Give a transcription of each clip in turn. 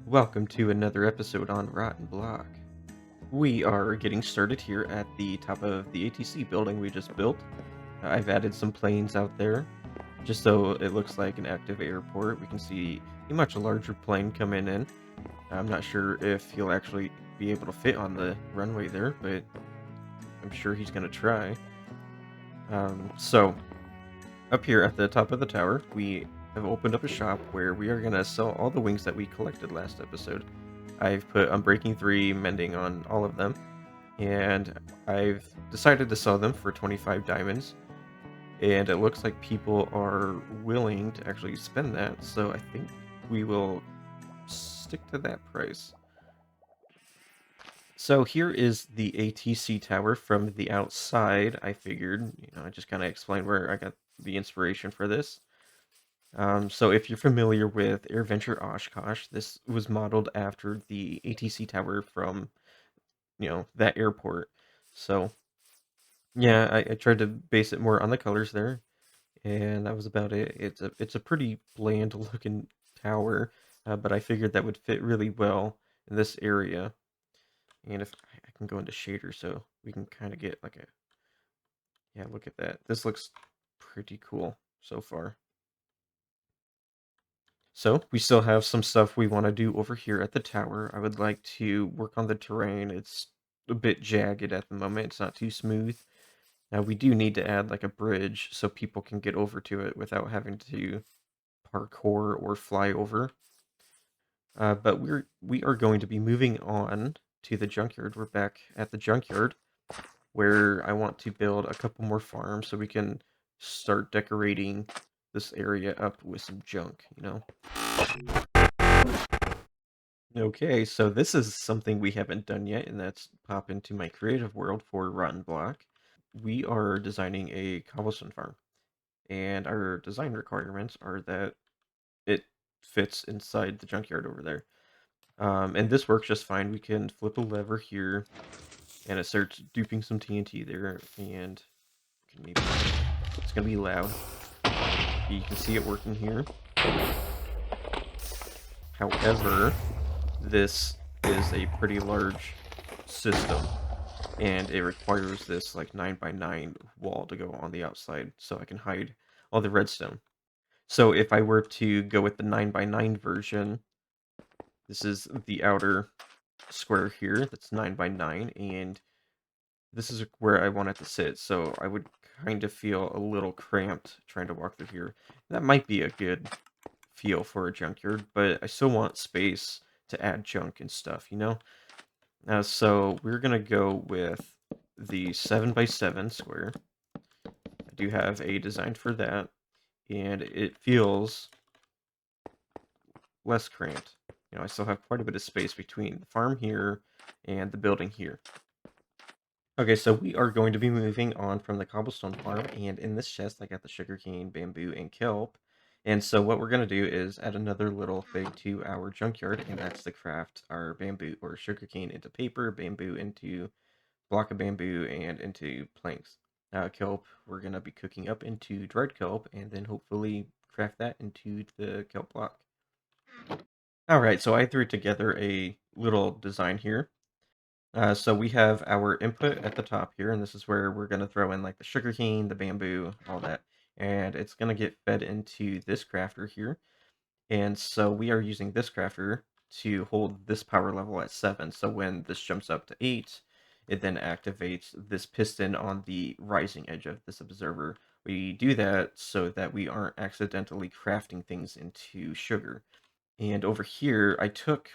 Welcome to another episode on Rotten Block. We are getting started here at the top of the ATC building we just built. I've added some planes out there, just so it looks like an active airport. We can see a much larger plane coming in. I'm not sure if he'll actually be able to fit on the runway there, but I'm sure he's going to try. So, up here at the top of the tower, we have opened up a shop where we are going to sell all the wings that we collected last episode. I've put Unbreaking 3 mending on all of them, and I've decided to sell them for 25 diamonds, and it looks like people are willing to actually spend that, so I think we will stick to that price. So here is the ATC tower from the outside. I figured, I just kind of explained where I got the inspiration for this. So if you're familiar with AirVenture Oshkosh, this was modeled after the ATC tower from, that airport. So yeah, I tried to base it more on the colors there, and that was about it. It's a pretty bland looking tower, but I figured that would fit really well in this area. And if I can go into shader so we can kind of get like a, yeah, look at that. This looks pretty cool so far. So we still have some stuff we want to do over here at the tower. I would like to work on the terrain. It's a bit jagged at the moment. It's not too smooth. Now we do need to add like a bridge so people can get over to it without having to parkour or fly over. But we are going to be moving on to the junkyard. We're back at the junkyard where I want to build a couple more farms so we can start decorating this area up with some junk. Okay, so this is something we haven't done yet, and that's pop into my creative world for Rotten Block. We are designing a cobblestone farm, and our design requirements are that it fits inside the junkyard over there. And this works just fine. We can flip a lever here, and it starts duping some TNT there, and maybe it's gonna be loud. You can see it working here. However, this is a pretty large system, and it requires this like 9x9 wall to go on the outside so I can hide all the redstone. So if I were to go with the 9x9 version, this is the outer square here that's 9x9, and this is where I want it to sit. So I would kind of feel a little cramped trying to walk through here. That might be a good feel for a junkyard, but I still want space to add junk and stuff. So we're gonna go with the 7x7 square. I do have a design for that, and it feels less cramped. I still have quite a bit of space between the farm here and the building here. Okay, so we are going to be moving on from the cobblestone farm, and in this chest I got the sugarcane, bamboo, and kelp. And so what we're going to do is add another little thing to our junkyard, and that's to craft our bamboo or sugarcane into paper, bamboo into block of bamboo, and into planks. Kelp we're going to be cooking up into dried kelp, and then hopefully craft that into the kelp block. Alright, so I threw together a little design here. So we have our input at the top here, and this is where we're going to throw in like the sugarcane, the bamboo, all that. And it's going to get fed into this crafter here. And so we are using this crafter to hold this power level at 7. So when this jumps up to 8, it then activates this piston on the rising edge of this observer. We do that so that we aren't accidentally crafting things into sugar. And over here, I took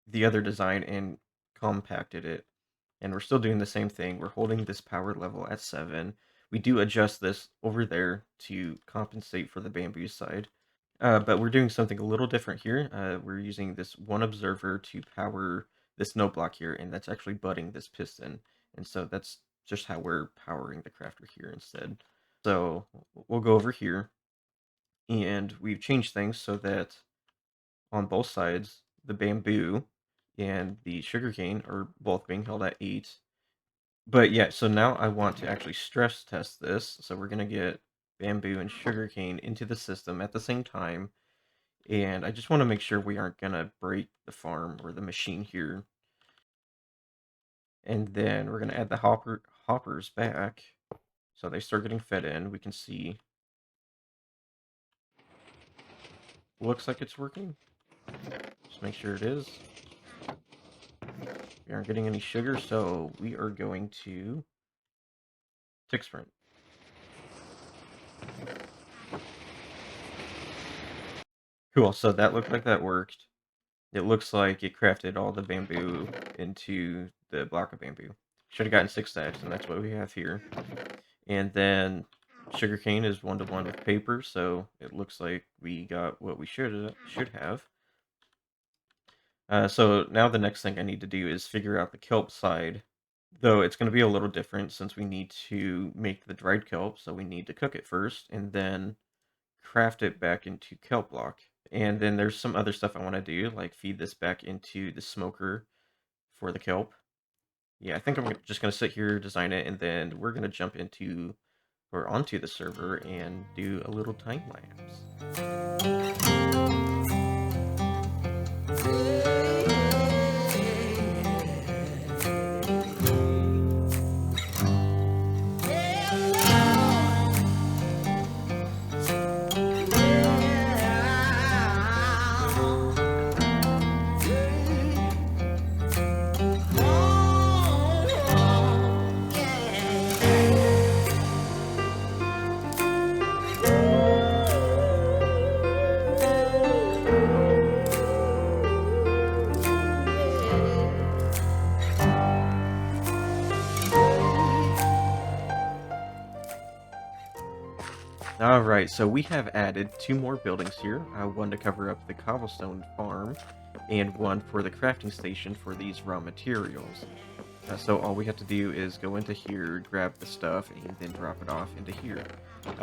the other design and compacted it. And we're still doing the same thing. We're holding this power level at 7. We do adjust this over there to compensate for the bamboo side. But we're doing something a little different here. We're using this one observer to power this note block here, and that's actually butting this piston. And so that's just how we're powering the crafter here instead. So we'll go over here, and we've changed things so that on both sides, the bamboo and the sugarcane are both being held at 8. But yeah, so now I want to actually stress test this. So we're going to get bamboo and sugarcane into the system at the same time. And I just want to make sure we aren't going to break the farm or the machine here. And then we're going to add the hoppers back. So they start getting fed in. We can see. Looks like it's working. Just make sure it is. We aren't getting any sugar, so we are going to tick sprint. Cool, so that looked like that worked. It looks like it crafted all the bamboo into the block of bamboo. Should have gotten 6 stacks, and that's what we have here. And then sugarcane is 1-to-1 with paper, so it looks like we got what we should have. So now the next thing I need to do is figure out the kelp side. Though it's going to be a little different since we need to make the dried kelp, so we need to cook it first and then craft it back into kelp block. And then there's some other stuff I want to do, like feed this back into the smoker for the kelp. Yeah, I think I'm just going to sit here, design it, and then we're going to jump into or onto the server and do a little time lapse. Alright, so we have added 2 more buildings here, one to cover up the cobblestone farm, and one for the crafting station for these raw materials. So all we have to do is go into here, grab the stuff, and then drop it off into here.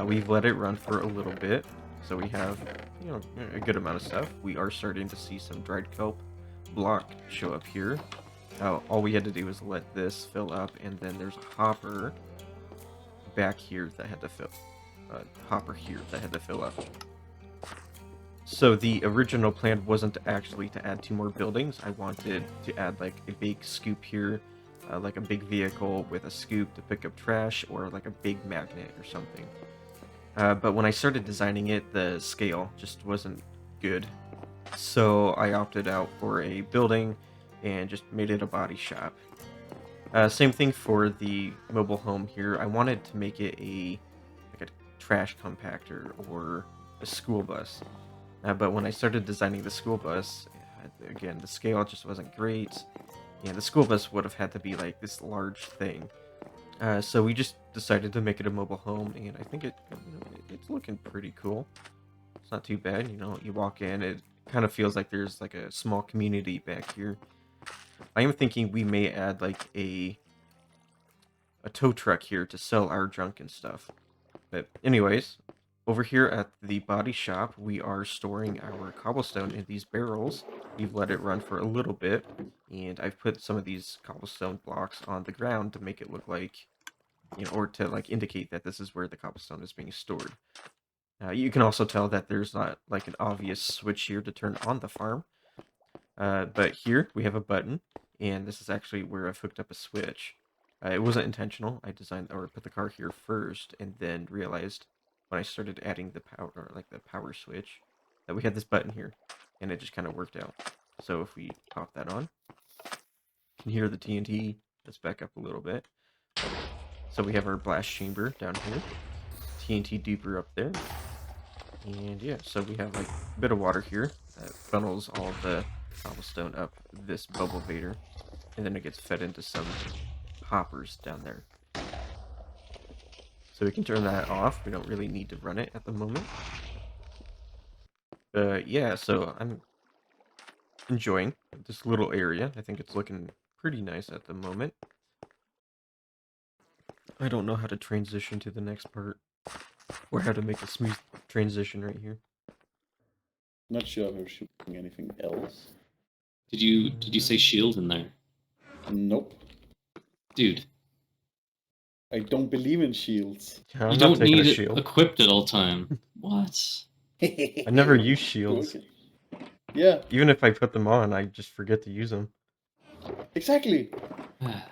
We've let it run for a little bit, so we have, a good amount of stuff. We are starting to see some dried kelp block show up here. All we had to do was let this fill up, and then there's a hopper back here that had to fill. Hopper here that had to fill up. So the original plan wasn't actually to add 2 more buildings. I wanted to add like a big scoop here, like a big vehicle with a scoop to pick up trash, or like a big magnet or something. But when I started designing it, the scale just wasn't good. So I opted out for a building and just made it a body shop. Same thing for the mobile home here. I wanted to make it like a trash compactor or a school bus. But when I started designing the school bus, again, the scale just wasn't great. And the school bus would have had to be like this large thing. So we just decided to make it a mobile home, and I think it's looking pretty cool. It's not too bad, you walk in, it kind of feels like there's like a small community back here. I am thinking we may add like a tow truck here to sell our junk and stuff. But anyways, over here at the body shop, we are storing our cobblestone in these barrels. We've let it run for a little bit, and I've put some of these cobblestone blocks on the ground to make it look like, or to like indicate that this is where the cobblestone is being stored. You can also tell that there's not like an obvious switch here to turn on the farm. But here we have a button, and this is actually where I've hooked up a switch. It wasn't intentional. I designed or put the car here first, and then realized when I started adding the power, or like the power switch, that we had this button here, and it just kind of worked out. So if we pop that on, you can hear the TNT. Let's back up a little bit. So we have our blast chamber down here, TNT duper up there, and yeah, so we have like a bit of water here that funnels all the cobblestone up this bubble vader, and then it gets fed into some hoppers down there. So we can turn that off. We don't really need to run it at the moment. Yeah, so I'm enjoying this little area. I think it's looking pretty nice at the moment. I don't know how to transition to the next part, or how to make a smooth transition right here. Not sure if we're shooting anything else. Did you say shield in there? Nope. Dude, I don't believe in shields. I'm you not don't taking need a it shield. equipped at all time. What? I never use shields. Yeah, Even if I put them on, I just forget to use them. exactly. Oh,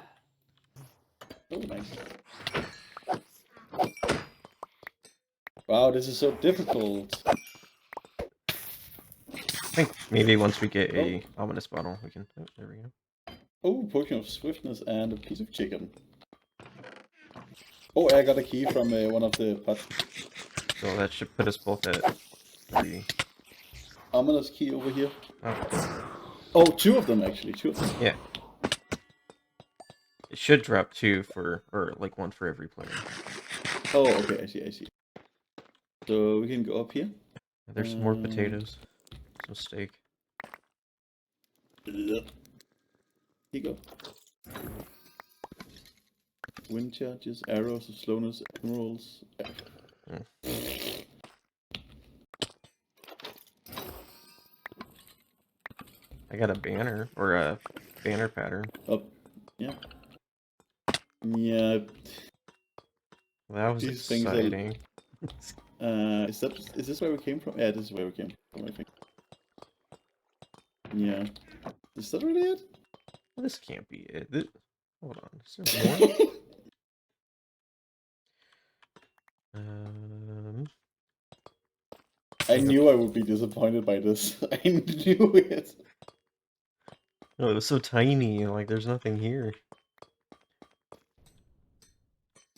nice. Wow, this is so difficult. I think maybe once we get a ominous bottle, we can. Oh, there we go. Oh, potion of swiftness and a piece of chicken. Oh, I got a key from one of the pots. So that should put us both at 3. Ominous key over here. Oh, Oh, two of them actually. Two of them. yeah. It should drop 2 for, or like 1 for every player. Oh, okay. I see. I see. So we can go up here. There's some more potatoes, some steak. Here you go. Wind charges, arrows of slowness, emeralds. I got a banner, or a banner pattern. Up. Yeah. Yeah. Well, that was These things are- exciting. is this where we came from? Yeah, this is where we came from, I think. Yeah. Is that really it? This can't be it. Hold on. Is there more? I knew I would be disappointed by this. I knew it. No, it was so tiny. Like, there's nothing here.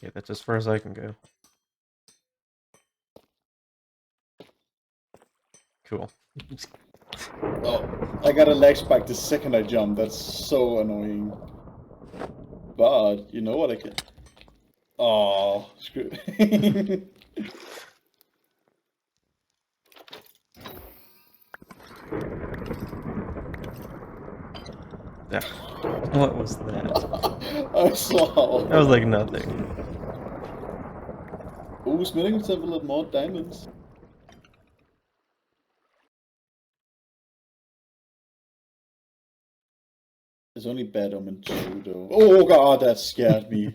Yeah, that's as far as I can go. Cool. Oh, I got a lag spike the second I jumped. That's so annoying. But you know what I can. Oh, screw. Yeah. What was that? I saw. That was like nothing. Oh, smithing temple and more diamonds. There's only bad omen 2 though. Oh god, that scared me.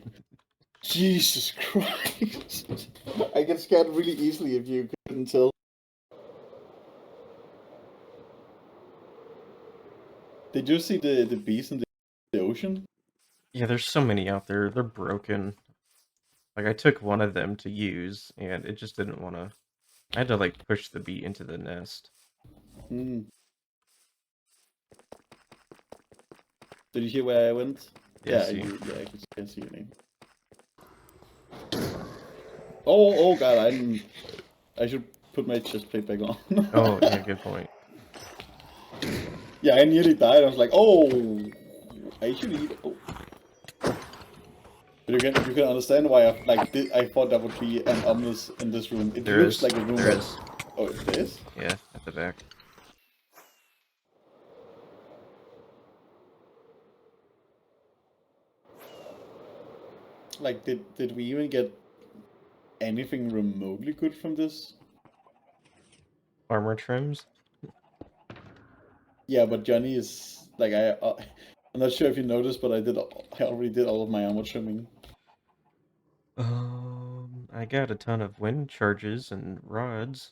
Jesus Christ. I get scared really easily if you couldn't tell. Did you see the beast in the ocean? Yeah, there's so many out there. They're broken. Like, I took one of them to use, and it just didn't want to... I had to, like, push the bee into the nest. Hmm. Did you hear where I went? Yeah, I can see your name. Oh god, I should put my chest plate back on. Oh, yeah, good point. Yeah, I nearly died. I was like, oh, I should eat. Oh. But you can understand why I thought that would be an ominous in this room. It There looks is. like a room. There is. Oh, there is? Yeah, at the back. Like, did we even get anything remotely good from this? Armor trims? Yeah, but Johnny is like I'm not sure if you noticed, but I already did all of my armor trimming. I got a ton of wind charges and rods.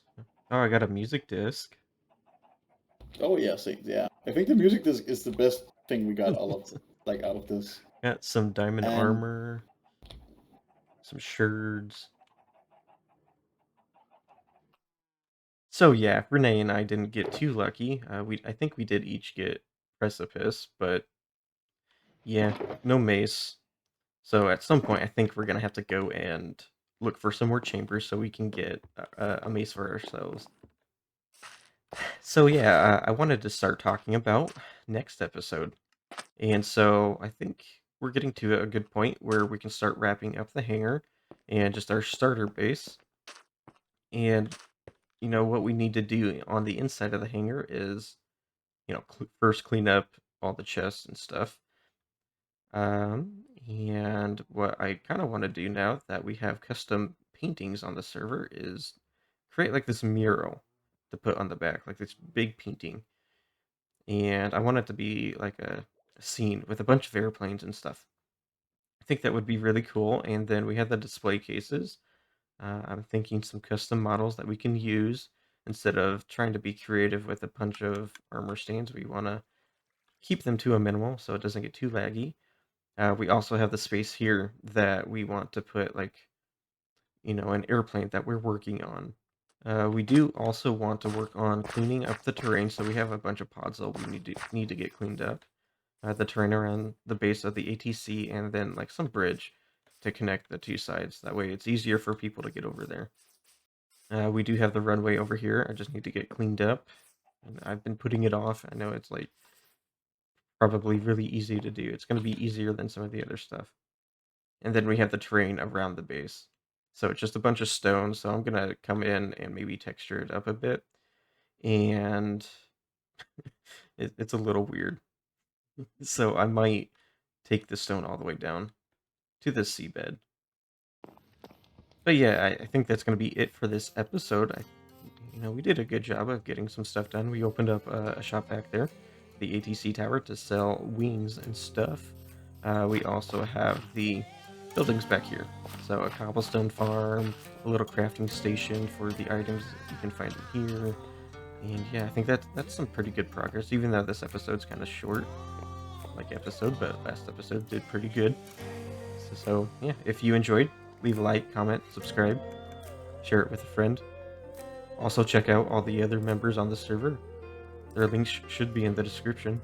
Oh, I got a music disc. Oh yeah, see, yeah. I think the music disc is the best thing we got all of out of this. Got some diamond And- armor. Some sherds. So yeah, Renee and I didn't get too lucky. I think we did each get precipice, but yeah, no mace. So at some point, I think we're gonna have to go and look for some more chambers so we can get a mace for ourselves. So yeah, I wanted to start talking about next episode, and so I think we're getting to a good point where we can start wrapping up the hangar and just our starter base. And you know what we need to do on the inside of the hangar is, first clean up all the chests and stuff. And what I kind of want to do now that we have custom paintings on the server is create like this mural to put on the back, like this big painting. And I want it to be like a scene with a bunch of airplanes and stuff. I think that would be really cool. And then we have the display cases. I'm thinking some custom models that we can use. instead of trying to be creative with a bunch of armor stands. We want to keep them to a minimal so it doesn't get too laggy. We also have the space here that we want to put, like, an airplane that we're working on. We do also want to work on cleaning up the terrain, so we have a bunch of pods that we need to get cleaned up. The terrain around the base of the ATC, and then like some bridge to connect the two sides. That way it's easier for people to get over there. We do have the runway over here. I just need to get cleaned up. And I've been putting it off. I know it's like probably really easy to do. It's going to be easier than some of the other stuff. And then we have the terrain around the base. So it's just a bunch of stone. So I'm going to come in and maybe texture it up a bit. And it's a little weird. So I might take the stone all the way down to the seabed. But yeah, I think that's going to be it for this episode. We did a good job of getting some stuff done. We opened up a shop back there, the ATC tower, to sell wings and stuff. We also have the buildings back here. So a cobblestone farm, a little crafting station for the items you can find in here. And yeah, I think that's some pretty good progress, even though this episode's kind of short, like episode, but last episode did pretty good. So yeah, if you enjoyed, leave a like, comment, subscribe, share it with a friend. Also check out all the other members on the server. Their links should be in the description.